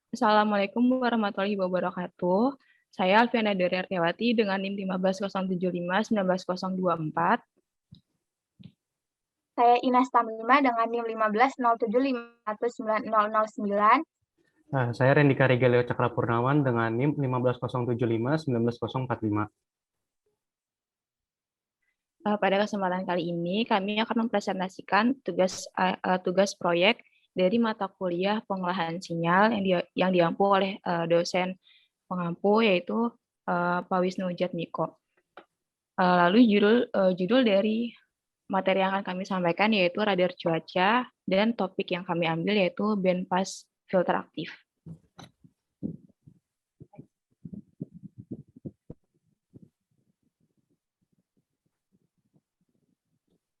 Assalamualaikum warahmatullahi wabarakatuh. Saya Alfiana Dori Artiawati dengan NIM 15.075-19.024. Saya Ines Tamima dengan NIM 1507519009. Saya Rendika Regalio Cakrapurnawan dengan NIM 15.075-19.045. Pada kesempatan kali ini, kami akan mempresentasikan tugas proyek dari mata kuliah pengolahan sinyal yang diampu oleh dosen pengampu, yaitu Pak Wisnu Jatmiko. Lalu judul dari materi yang akan kami sampaikan yaitu radar cuaca, dan topik yang kami ambil yaitu bandpass filter aktif.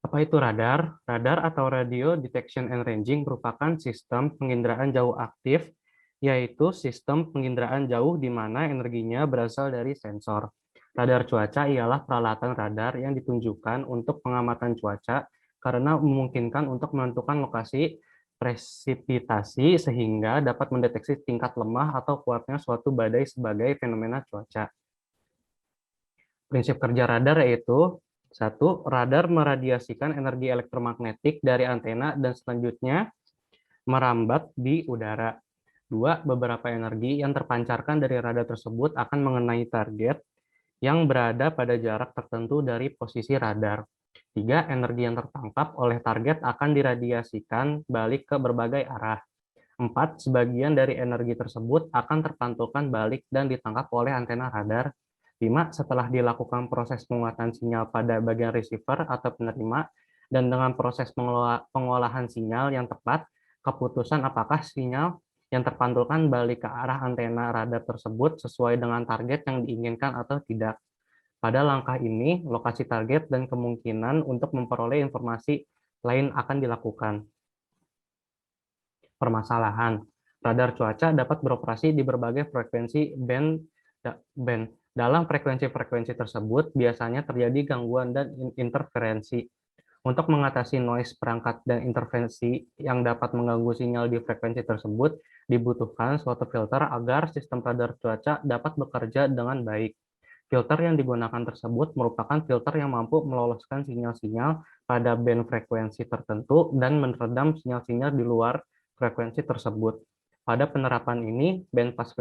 Apa itu radar? Radar atau Radio Detection and Ranging merupakan sistem penginderaan jauh aktif, yaitu sistem penginderaan jauh di mana energinya berasal dari sensor. Radar cuaca ialah peralatan radar yang ditunjukkan untuk pengamatan cuaca karena memungkinkan untuk menentukan lokasi presipitasi sehingga dapat mendeteksi tingkat lemah atau kuatnya suatu badai sebagai fenomena cuaca. Prinsip kerja radar yaitu: 1. Radar meradiasikan energi elektromagnetik dari antena dan selanjutnya merambat di udara. 2. Beberapa energi yang terpancarkan dari radar tersebut akan mengenai target yang berada pada jarak tertentu dari posisi radar. 3. Energi yang tertangkap oleh target akan diradiasikan balik ke berbagai arah. 4. Sebagian dari energi tersebut akan terpantulkan balik dan ditangkap oleh antena radar. 5. Setelah dilakukan proses penguatan sinyal pada bagian receiver atau penerima, dan dengan proses pengolahan sinyal yang tepat, keputusan apakah sinyal yang terpantulkan balik ke arah antena radar tersebut sesuai dengan target yang diinginkan atau tidak. Pada langkah ini, lokasi target dan kemungkinan untuk memperoleh informasi lain akan dilakukan. Permasalahan: radar cuaca dapat beroperasi di berbagai frekuensi band. Dalam frekuensi-frekuensi tersebut, biasanya terjadi gangguan dan interferensi. Untuk mengatasi noise perangkat dan interferensi yang dapat mengganggu sinyal di frekuensi tersebut, dibutuhkan suatu filter agar sistem radar cuaca dapat bekerja dengan baik. Filter yang digunakan tersebut merupakan filter yang mampu meloloskan sinyal-sinyal pada band frekuensi tertentu dan meredam sinyal-sinyal di luar frekuensi tersebut. Pada penerapan ini, bandpass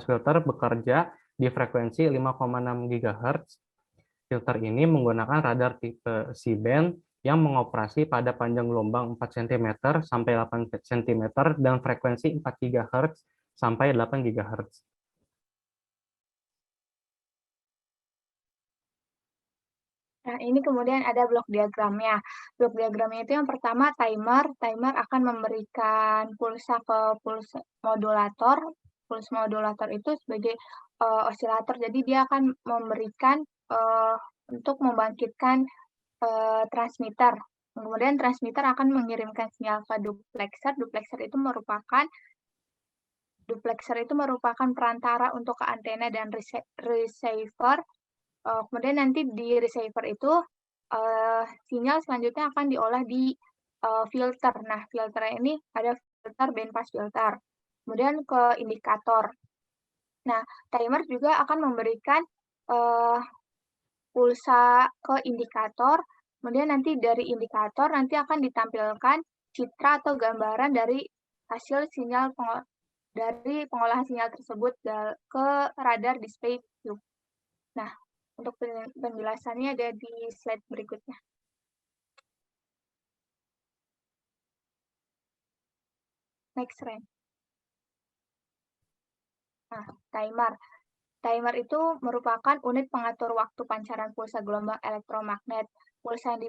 filter bekerja di frekuensi 5,6 GHz. Filter ini menggunakan radar tipe C-band yang mengoperasi pada panjang gelombang 4 cm sampai 8 cm dan frekuensi 4 GHz sampai 8 GHz. Nah, ini kemudian ada blok diagramnya. Blok diagramnya itu yang pertama timer. Timer akan memberikan pulsa ke pulsa modulator. Pulsa modulator itu sebagai osilator. Jadi dia akan memberikan untuk membangkitkan transmitter. Kemudian transmitter akan mengirimkan sinyal ke duplexer. Duplexer itu merupakan perantara untuk ke antena dan receiver. Kemudian nanti di receiver itu sinyal selanjutnya akan diolah di filter. Nah, filter ini ada filter bandpass filter. Kemudian ke indikator. Nah, timer juga akan memberikan pulsa ke indikator. Kemudian nanti dari indikator nanti akan ditampilkan citra atau gambaran dari hasil sinyal dari pengolahan sinyal tersebut ke radar display view. Nah, untuk penjelasannya ada di slide berikutnya. Next, Ren. Nah, timer. Timer itu merupakan unit pengatur waktu pancaran pulsa gelombang elektromagnet. Pulsa yang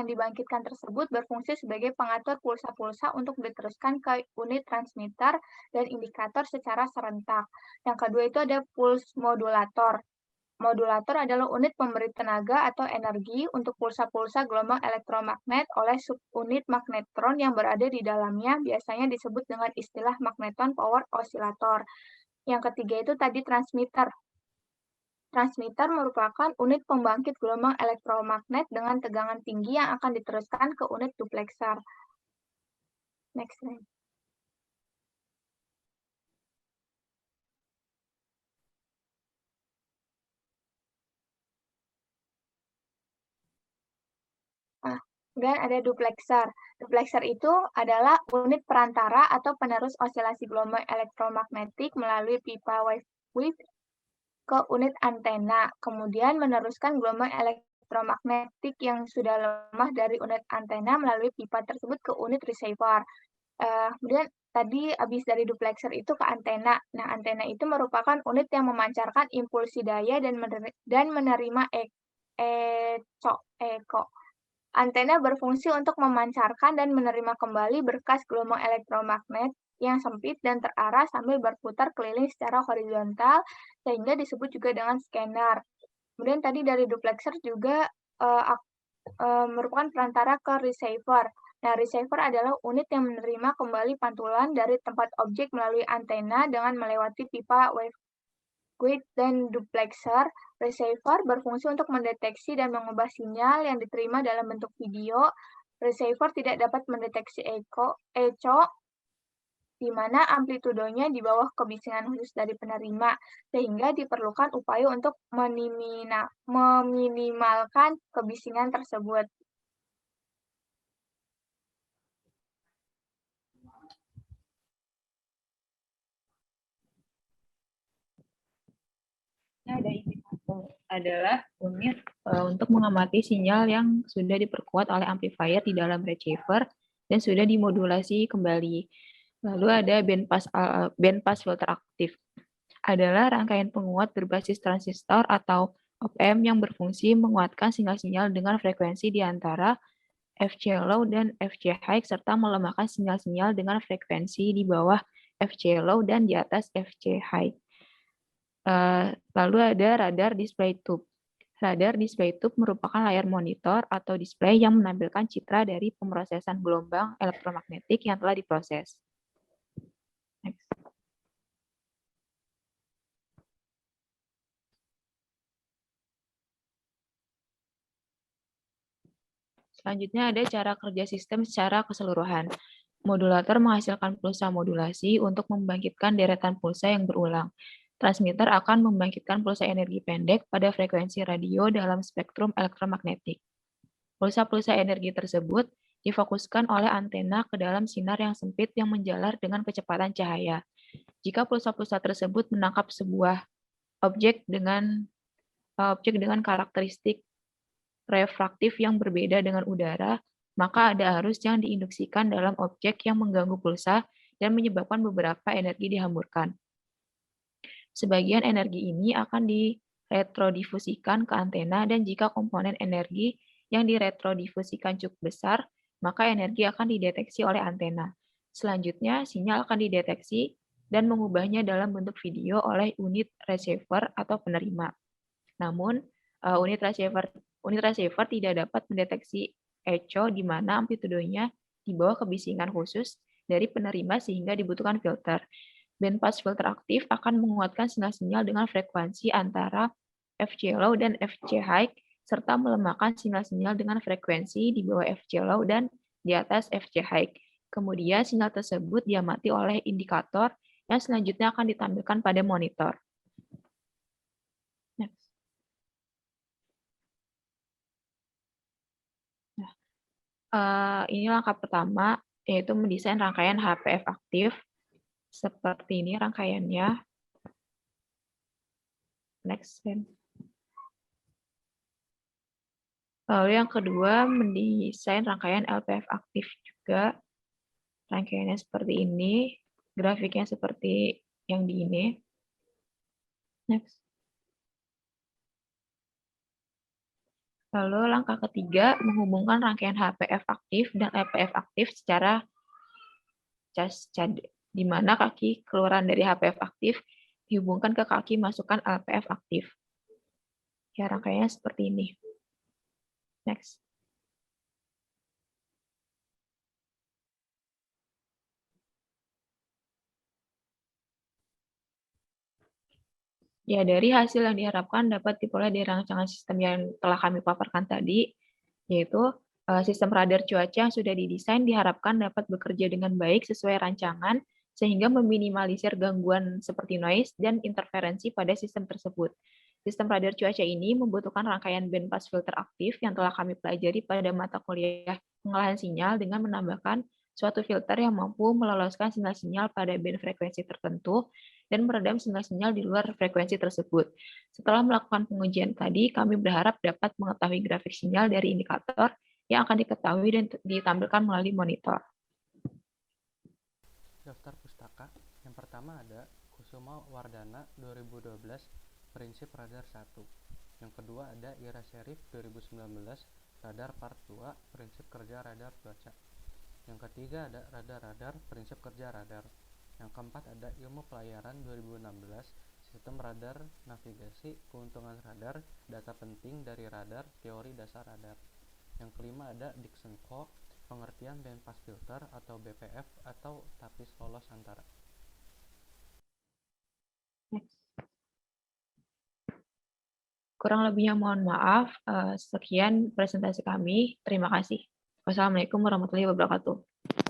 dibangkitkan tersebut berfungsi sebagai pengatur pulsa-pulsa untuk diteruskan ke unit transmitter dan indikator secara serentak. Yang kedua itu ada pulse modulator. Modulator adalah unit pemberi tenaga atau energi untuk pulsa-pulsa gelombang elektromagnet oleh subunit magnetron yang berada di dalamnya, biasanya disebut dengan istilah magneton power oscillator. Yang ketiga itu tadi transmitter. Transmitter merupakan unit pembangkit gelombang elektromagnet dengan tegangan tinggi yang akan diteruskan ke unit duplexer. Next slide. Kemudian ada duplexer. Duplexer itu adalah unit perantara atau penerus osilasi gelombang elektromagnetik melalui pipa wave ke unit antena, kemudian meneruskan gelombang elektromagnetik yang sudah lemah dari unit antena melalui pipa tersebut ke unit receiver. Kemudian tadi habis dari duplexer itu ke antena. Nah, antena itu merupakan unit yang memancarkan impulsi daya dan menerima eko. Antena berfungsi untuk memancarkan dan menerima kembali berkas gelombang elektromagnet yang sempit dan terarah sambil berputar keliling secara horizontal, sehingga disebut juga dengan scanner. Kemudian tadi dari duplexer juga merupakan perantara ke receiver. Nah, receiver adalah unit yang menerima kembali pantulan dari tempat objek melalui antena dengan melewati pipa waveguide dan duplexer. Receiver berfungsi untuk mendeteksi dan mengubah sinyal yang diterima dalam bentuk video. Receiver tidak dapat mendeteksi echo, di mana amplitudonya di bawah kebisingan khusus dari penerima, sehingga diperlukan upaya untuk meminimalkan kebisingan tersebut. Ada indikator adalah unit untuk mengamati sinyal yang sudah diperkuat oleh amplifier di dalam receiver dan sudah dimodulasi kembali. Lalu ada bandpass filter aktif. Adalah rangkaian penguat berbasis transistor atau op-amp yang berfungsi menguatkan sinyal-sinyal dengan frekuensi di antara FC low dan FC high serta melemahkan sinyal-sinyal dengan frekuensi di bawah FC low dan di atas FC high. Lalu ada radar display tube. Radar display tube merupakan layar monitor atau display yang menampilkan citra dari pemrosesan gelombang elektromagnetik yang telah diproses. Next. Selanjutnya ada cara kerja sistem secara keseluruhan. Modulator menghasilkan pulsa modulasi untuk membangkitkan deretan pulsa yang berulang. Transmitter akan membangkitkan pulsa energi pendek pada frekuensi radio dalam spektrum elektromagnetik. Pulsa-pulsa energi tersebut difokuskan oleh antena ke dalam sinar yang sempit yang menjalar dengan kecepatan cahaya. Jika pulsa-pulsa tersebut menangkap sebuah objek dengan karakteristik refraktif yang berbeda dengan udara, maka ada arus yang diinduksikan dalam objek yang mengganggu pulsa dan menyebabkan beberapa energi dihamburkan. Sebagian energi ini akan diretrodifusikan ke antena dan jika komponen energi yang diretrodifusikan cukup besar, maka energi akan dideteksi oleh antena. Selanjutnya, sinyal akan dideteksi dan mengubahnya dalam bentuk video oleh unit receiver atau penerima. Namun, unit receiver tidak dapat mendeteksi echo di mana amplitudonya di bawah kebisingan khusus dari penerima sehingga dibutuhkan filter. Bandpass filter aktif akan menguatkan sinyal-sinyal dengan frekuensi antara FC low dan FC high serta melemahkan sinyal-sinyal dengan frekuensi di bawah FC low dan di atas FC high. Kemudian sinyal tersebut diamati oleh indikator yang selanjutnya akan ditampilkan pada monitor. Next. Ini langkah pertama, yaitu mendesain rangkaian HPF aktif. Seperti ini rangkaiannya. Next. Lalu yang kedua, mendesain rangkaian LPF aktif juga. Rangkaiannya seperti ini. Grafiknya seperti yang di ini. Next. Lalu langkah ketiga, menghubungkan rangkaian HPF aktif dan LPF aktif secara di mana kaki keluaran dari HPF aktif dihubungkan ke kaki masukan LPF aktif. Ya, rangkaiannya seperti ini. Next. Ya, dari hasil yang diharapkan dapat diperoleh dari rancangan sistem yang telah kami paparkan tadi, yaitu Sistem radar cuaca yang sudah didesain diharapkan dapat bekerja dengan baik sesuai rancangan, sehingga meminimalisir gangguan seperti noise dan interferensi pada sistem tersebut. Sistem radar cuaca ini membutuhkan rangkaian band pass filter aktif yang telah kami pelajari pada mata kuliah pengolahan sinyal dengan menambahkan suatu filter yang mampu meloloskan sinyal-sinyal pada band frekuensi tertentu dan meredam sinyal-sinyal di luar frekuensi tersebut. Setelah melakukan pengujian tadi, kami berharap dapat mengetahui grafik sinyal dari indikator yang akan diketahui dan ditampilkan melalui monitor. Daftar pustaka. Yang pertama ada Kusuma Wardana 2012 Prinsip Radar 1. Yang kedua ada Ira Syarif 2019 Radar Part 2 Prinsip Kerja Radar Cuaca. Yang ketiga ada Radar-Radar Prinsip Kerja Radar. Yang keempat ada Ilmu Pelayaran 2016 Sistem Radar Navigasi Keuntungan Radar Data Penting dari Radar Teori Dasar Radar. Yang kelima ada Dickson Co. Pengertian Band Pass Filter atau BPF atau tapis lolos antara. Kurang lebihnya mohon maaf. Sekian presentasi kami. Terima kasih. Wassalamualaikum warahmatullahi wabarakatuh.